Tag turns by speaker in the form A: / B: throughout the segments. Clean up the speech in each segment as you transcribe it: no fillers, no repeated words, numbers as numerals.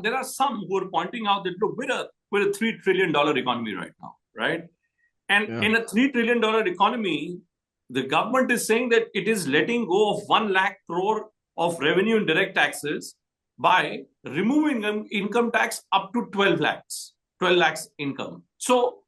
A: there are some who are pointing out that look, we're a $3 trillion economy right now, right? And in a $3 trillion economy, the government is saying that it is letting go of 1 lakh crore of revenue and direct taxes by removing income tax up to 12 lakhs income. So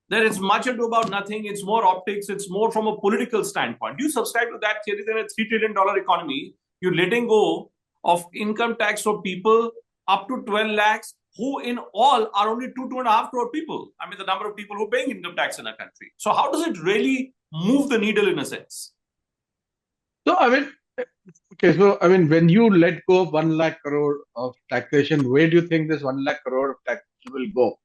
A: there is much ado about nothing. It's more optics. It's more from a political standpoint. Do you subscribe to that theory that in a $3 trillion economy, you're letting go of income tax for people up to 12 lakhs, who in all are only 2.5 crore people. I mean, the number of people who are paying income tax in a country. So how does it really move the needle in a sense?
B: So, I mean, okay, so, I mean, when you let go of 1 lakh crore of taxation, where do you think this 1 lakh crore of taxation will go?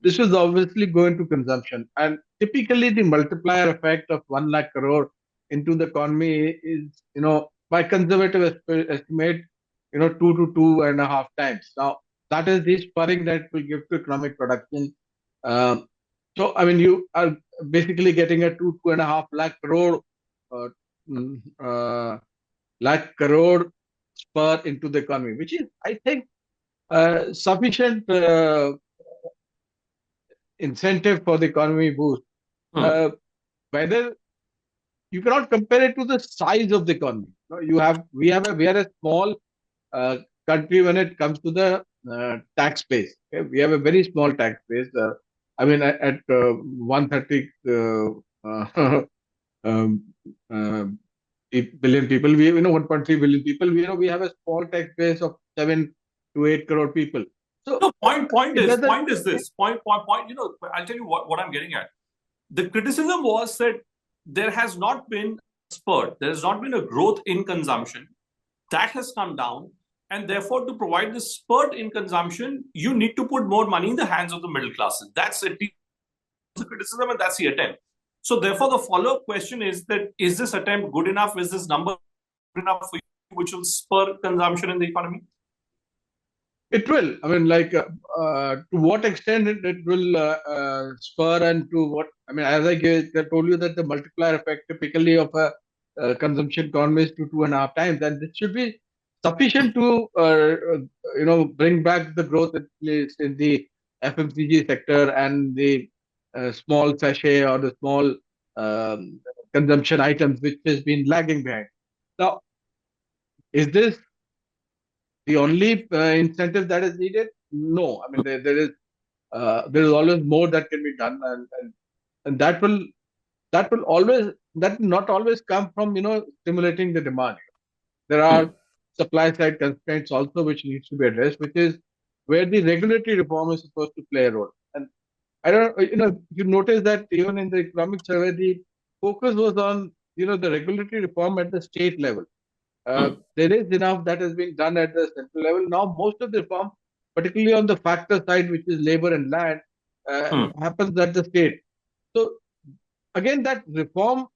B: This is obviously going to consumption. And typically, the multiplier effect of 1 lakh crore into the economy is, by conservative estimate, 2 to 2.5 times. Now, that is the spurring that will give to economic production. So, I mean, you are basically getting a 2.5 lakh crore, uh, mm, uh, lakh crore spur into the economy, which is, I think, sufficient incentive for the economy boost. Uh, Whether you cannot compare it to the size of the economy. We are a small country when it comes to the tax base. Okay? We have a very small tax base. I mean, at 130 um, uh, billion people, 1.3 billion people. We have a small tax base of 7 to 8 crore people. So
A: No, point
B: it
A: is
B: doesn't.
A: point is this point. I'll tell you what I'm getting at. The criticism was that there has not been a spurt, there has not been a growth in consumption. That has come down. And therefore, to provide this spurt in consumption, you need to put more money in the hands of the middle classes. That's at least the criticism, and that's the attempt. So, therefore, the follow-up question is that is this attempt good enough? Is this number good enough for you, which will spur consumption in the economy?
B: It will. I mean, to what extent it will spur, and to what, I mean, as I told you that the multiplier effect typically of a consumption economy is 2.5 times, and this should be sufficient to, bring back the growth at least in the FMCG sector and the small sachet or the small consumption items which has been lagging behind. Now, is this the only incentive that is needed? No, I mean there is always more that can be done, and that will not always come from stimulating the demand. There are supply side constraints also which needs to be addressed, which is where the regulatory reform is supposed to play a role. And I don't you notice that even in the economic survey, the focus was on the regulatory reform at the state level. There is enough that is being done at the central level. Now, most of the reform, particularly on the factor side, which is labor and land, happens at the state. So, again, that reform,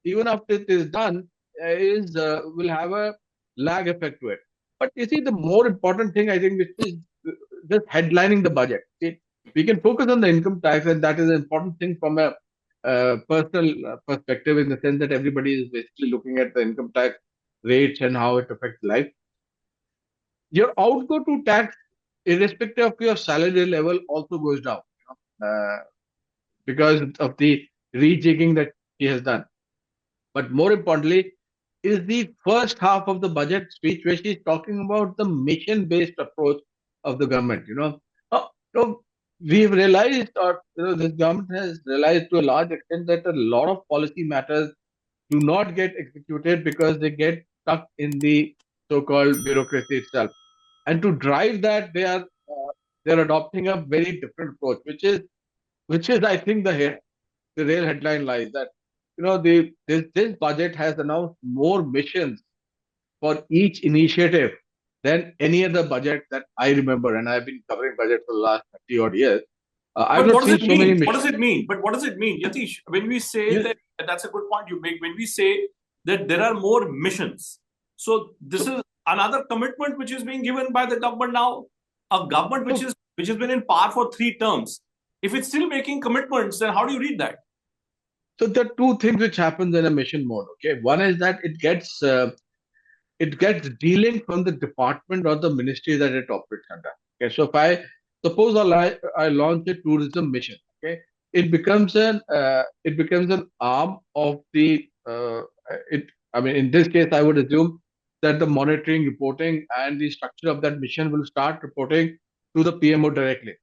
B: even after it is done, is will have a lag effect to it. But you see, the more important thing, I think, which is just headlining the budget. See, we can focus on the income tax, and that is an important thing from a personal perspective, in the sense that everybody is basically looking at the income tax rates and how it affects life. Your outgo to tax, irrespective of your salary level, also goes down, because of the rejigging that she has done. But more importantly, is the first half of the budget speech where she's talking about the mission-based approach of the government. We've realized, or this government has realized to a large extent, that a lot of policy matters do not get executed because they get stuck in the so-called bureaucracy itself. And to drive that, they're adopting a very different approach, which is I think the real headline lies that this budget has announced more missions for each initiative than any other budget that I remember, and I've been covering budget for the last 30 odd years. I've
A: But
B: not
A: what does
B: seen
A: it
B: so many
A: mean? What
B: missions.
A: does it mean? But what does it mean, Yatish? When we say
B: Yes.
A: that, that's a good point you make. When we say that there are more missions, so this is another commitment which is being given by the government now. A government
B: So,
A: which has been in power for 3 terms. If it's still making commitments, then how do you read that?
B: so there are two things which happens in a mission mode. Okay, one is that it gets dealing from the department or the ministry that it operates under. Okay, so if I suppose I launch a tourism mission, okay, it becomes an arm of the it. I mean, in this case, I would assume that the monitoring, reporting, and the structure of that mission will start reporting to the PMO directly,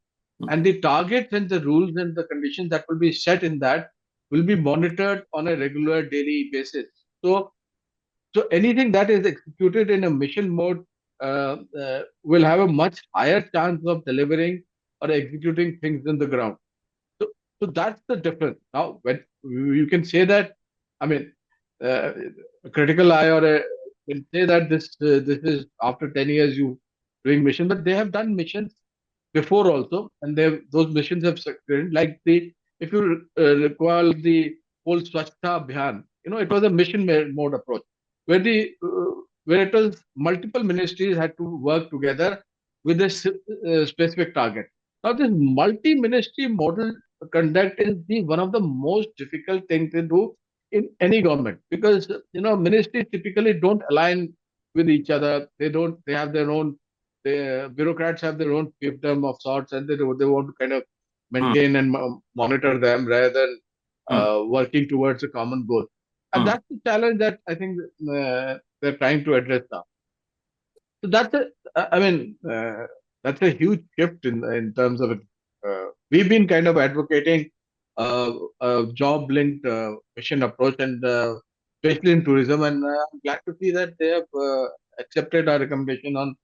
B: and the targets and the rules and the conditions that will be set in that will be monitored on a regular daily basis. So anything that is executed in a mission mode will have a much higher chance of delivering or executing things in the ground. So, so that's the difference. Now, when you can say that, I mean, uh, a critical eye or a can say that this is after 10 years you doing mission, but they have done missions before also, and those missions have succeeded. Like if you recall the whole Swachhta Abhiyan, it was a mission mode approach where where it was multiple ministries had to work together with a specific target. Now, this multi-ministry model conduct is the one of the most difficult thing to do in any government, because ministries typically don't align with each other. They have their own, the bureaucrats have their own fiefdom of sorts, and they want to kind of
A: Hmm.
B: maintain and monitor them rather than
A: Hmm.
B: working towards a common goal. And
A: Hmm.
B: that's the challenge that I think they're trying to address now. So I mean, that's a huge shift in terms of it. We've been kind of advocating a job-linked mission approach, and especially in tourism. And I'm glad to see that they have accepted our recommendation on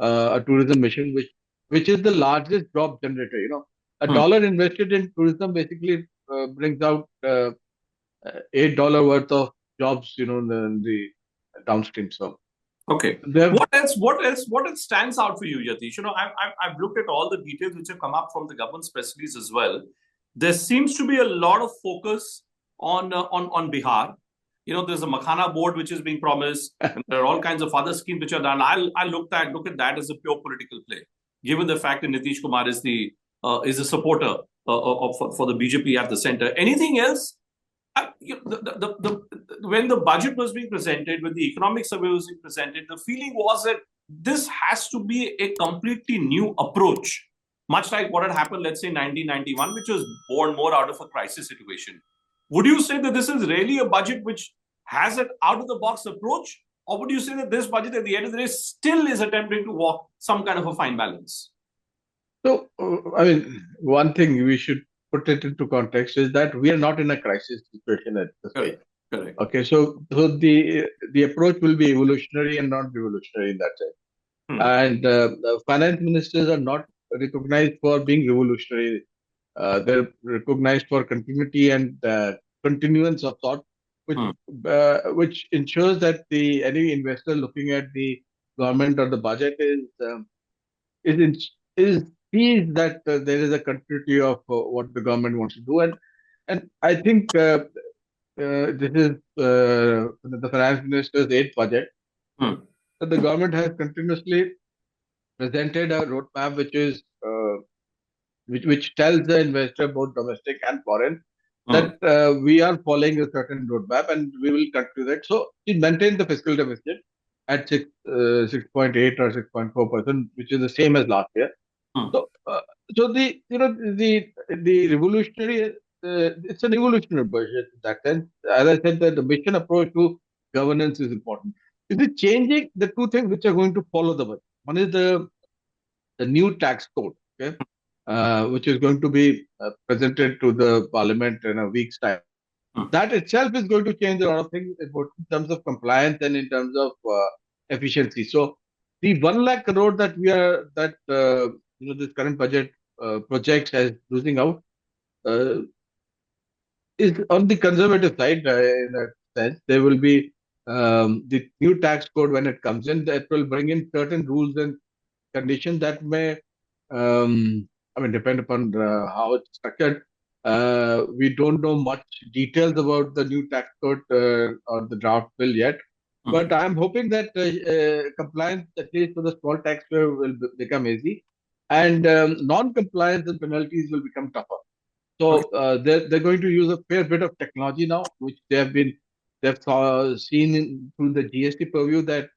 B: a tourism mission, which is the largest job generator. A
A: Hmm.
B: dollar invested in tourism basically brings out $8 worth of jobs. In the downstream. So
A: Okay.
B: they have.
A: What else? What else? What else stands out for you, Yatish? I've looked at all the details which have come up from the government's press release as well. There seems to be a lot of focus on Bihar. There's a Makhana board which is being promised, and there are all kinds of other schemes which are done. I look at that as a pure political play, given the fact that Nitish Kumar is a supporter for the BJP at the center. Anything else? When the budget was being presented, when the economic survey was being presented, the feeling was that this has to be a completely new approach, much like what had happened, let's say, in 1991, which was born more out of a crisis situation. Would you say that this is really a budget which has an out of the box approach? Or would you say that this budget at the end of the day still is attempting to walk some kind of a fine balance?
B: So, I mean, one thing we should put it into context is that we are not in a crisis situation at this stage.
A: Correct.
B: Okay, so the approach will be evolutionary and not revolutionary in that sense. And the finance ministers are not recognized for being revolutionary. They're recognized for continuity and continuance of thought, which ensures that any investor looking at the government or the budget is in, is sees that there is a continuity of what the government wants to do, and I think this is the finance minister's eighth budget. So the government has continuously presented a roadmap which tells the investor, both domestic and foreign, that we are following a certain roadmap and we will continue that. So it maintained the fiscal deficit at 6.8 or 6.4%, which is the same as last year. So, so the revolutionary, it's an evolutionary budget in that sense. As I said, that the mission approach to governance is important. Is it changing the two things which are going to follow the budget? One is the new tax code, okay, which is going to be presented to the parliament in a week's time. That itself is going to change a lot of things in terms of compliance and in terms of efficiency. So the 1 lakh crore this current budget projects as losing out is on the conservative side in that sense. There will be the new tax code when it comes in that will bring in certain rules and conditions that may, depend upon how it's structured. We don't know much details about the new tax code or the draft bill yet, but I'm hoping that compliance, at least for the small taxpayer, will become easy, and non-compliance and penalties will become tougher. So they're going to use a fair bit of technology now, which they've seen through the GST purview that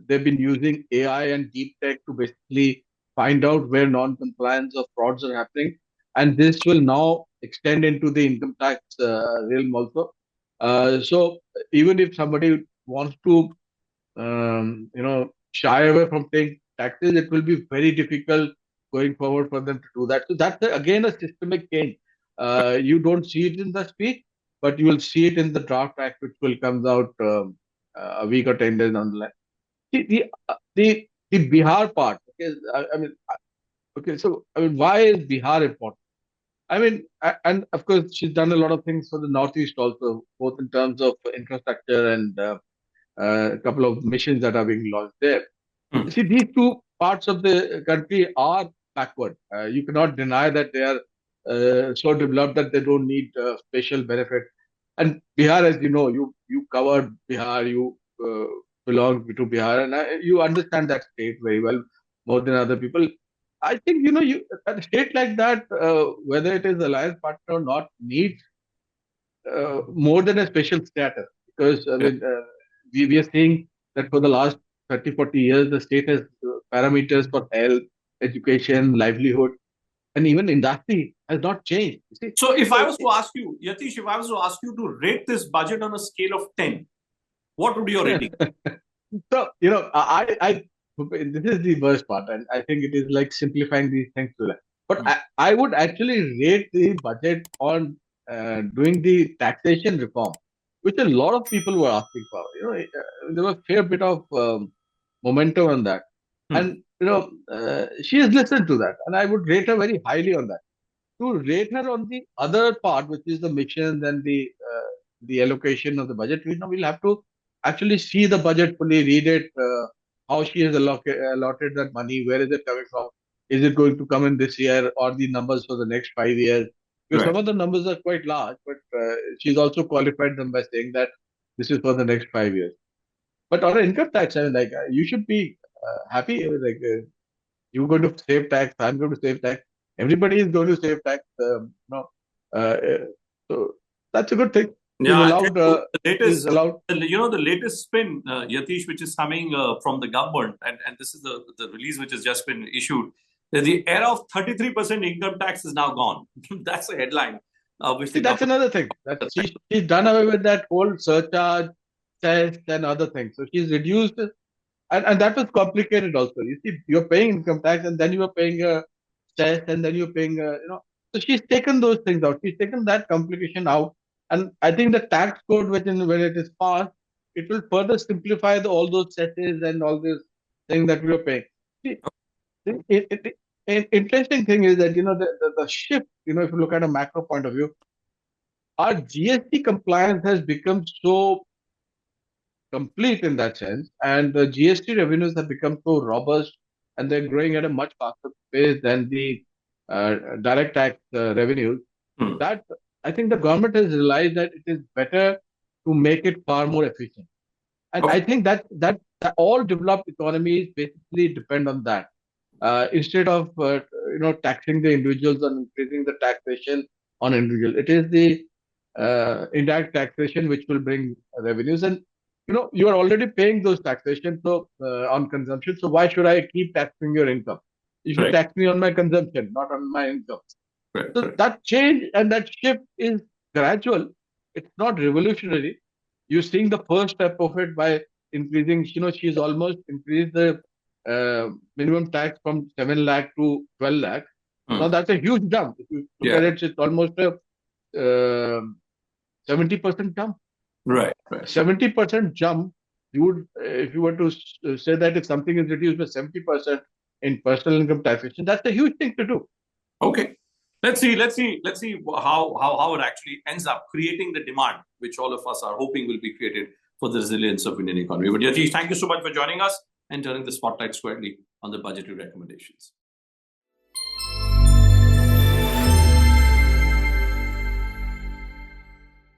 B: they've been using AI and deep tech to basically find out where non-compliance or frauds are happening. And this will now extend into the income tax realm also. So even if somebody wants to, shy away from paying taxes, it will be very difficult going forward for them to do that. So that's again a systemic change. You don't see it in the speech, but you will see it in the draft act, which will come out a week or 10 days down the line. The Bihar part. Okay, okay. So why is Bihar important? And of course, she's done a lot of things for the Northeast also, both in terms of infrastructure and a couple of missions that are being launched there. See, these two parts of the country are backward. You cannot deny that they are so developed that they don't need special benefit. And Bihar, as you know, you covered Bihar, you belong to Bihar, and you understand that state very well more than other people. I think you a state like that, whether it is alliance partner or not, needs more than a special status, because we are seeing that for the last 30, 40 years, the state has parameters for health, education, livelihood, and even industry has not changed. You see?
A: So if I was to ask you, Yatish, if I was to ask you to rate this budget on a scale of 10, what would your rating?
B: So, I this is the worst part, and I think it is like simplifying these things to that. But I would actually rate the budget on doing the taxation reform, which a lot of people were asking for. There was a fair bit of momentum on that, and she has listened to that, and I would rate her very highly on that. To rate her on the other part, which is the missions and the allocation of the budget, we'll have to actually see the budget fully, read it, how she has allotted that money, where is it coming from, is it going to come in this year, or the numbers for the next 5 years? Because some of the numbers are quite large, but she's also qualified them by saying that this is for the next 5 years. But on an income tax, you should be happy. You're going to save tax, I'm going to save tax. Everybody is going to save tax. So that's a good thing.
A: Yeah, the latest spin, Yatish, which is coming from the government, and this is the release which has just been issued. The era of 33% income tax is now gone. That's a headline.
B: That's another thing. She's done away with that whole surcharge, test, and other things. So she's reduced, and that was complicated also. You see, you're paying income tax, and then you are paying a test, and then you're paying, So she's taken those things out. She's taken that complication out. And I think the tax code, when it is passed, it will further simplify all those cesses and all these things that we are paying. See, an interesting thing is that, the shift, if you look at a macro point of view, our GST compliance has become so complete in that sense, and the GST revenues have become so robust, and they're growing at a much faster pace than the direct tax revenues. That I think the government has realized that it is better to make it far more efficient, and I think that all developed economies basically depend on that. Instead of taxing the individuals and increasing the taxation on individuals, it is the indirect taxation which will bring revenues, and you are already paying those taxation on consumption. So why should I keep taxing your income? You should tax me on my consumption, not on my income. That change and that shift is gradual. It's not revolutionary. You're seeing the first step of it by increasing. She's almost increased the minimum tax from 7 lakh to 12 lakh. Now that's a huge jump. If you look at it, it's almost a 70% jump.
A: Right.
B: 70% jump. If you were to say that if something is reduced by 70% in personal income taxation, that's a huge thing to do.
A: Okay. Let's see how it actually ends up creating the demand, which all of us are hoping will be created for the resilience of Indian economy. But Yatish, thank you so much for joining us and turning the spotlight squarely on the budgetary recommendations.